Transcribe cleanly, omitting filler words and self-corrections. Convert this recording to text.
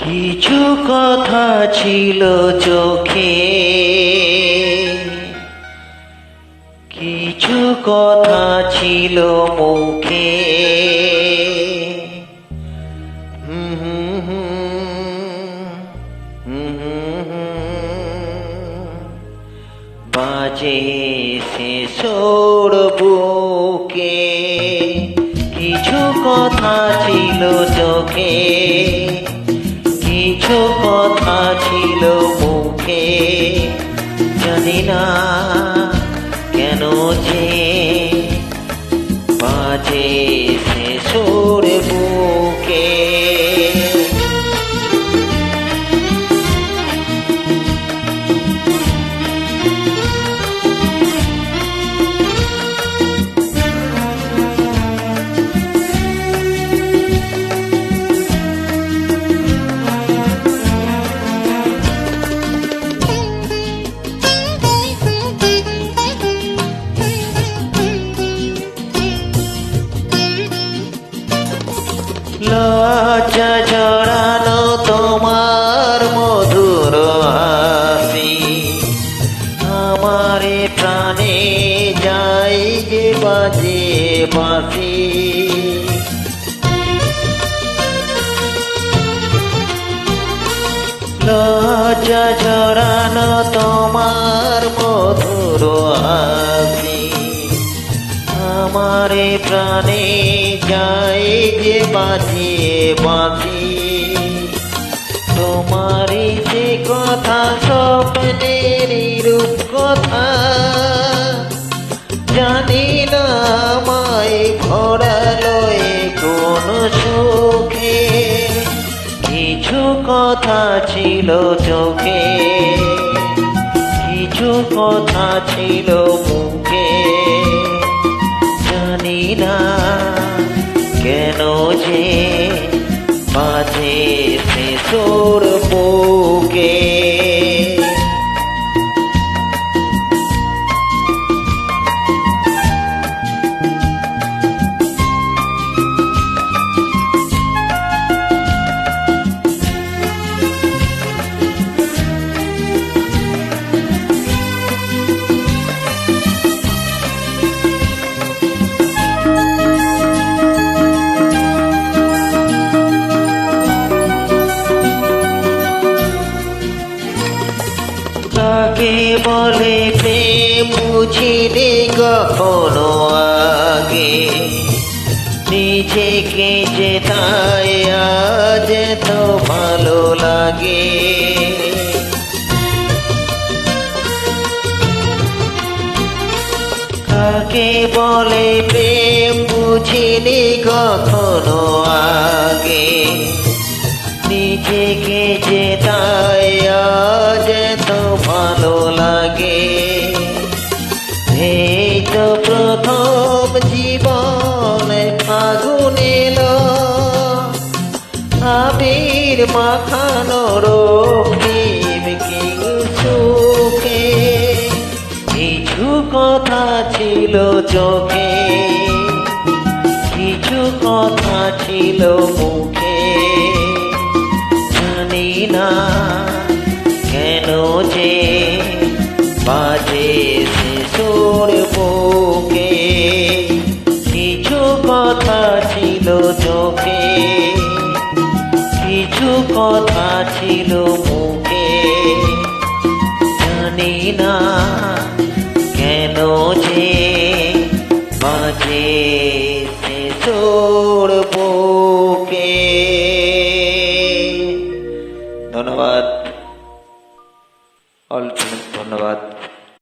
কিছু কথা ছিল চোখে, কিছু কথা ছিল মুখে। বাজে সে সোর বুকে, কিছু কথা ছিল চোখে, কিছু কথা ছিল মুখে। জানি না কেন যে বাজে সে সুর বুকে। লজ্জা জড়ানো তোমার মধুর হাসি, আমারে প্রাণে যাই যে বাজে বাঁশি। লজ্জা জড়ানো তোমার মধুর হাসি, আমারে প্রাণে যাই যে বাজিয়ে বাঁশি। তোমারই যে কথা স্বপ্নের রূপ কথা, জানি না আমায় ভরালো কোন সুখে। কিছু কথা ছিল চোখে, কিছু কথা ছিল মুখে। জানি না কেন যে বাজে সে সুর বুকে। কাকে বলে প্রেম বুঝিনি কখনো আগে, নিজেকে যে তাই আজ তো ভালো লাগে। কাকে বলে প্রেম বুঝিনি কখনো আগে, নিজেকে যে তাই আজ তো ভালো লাগে। এই তো প্রথম জীবনে ফাগুন এলো, আবির মাখানো রক্তিম কি সুখে। কিছু কথা ছিল চোখে, কিছু কথা ছিল মুখে। জানি না কেন যে বাজে সে সুর বুকে। কিছু কথা ছিল চোখে, কিছু কথা ছিল মুখে। জানি না কেন যে বাজে সে সুর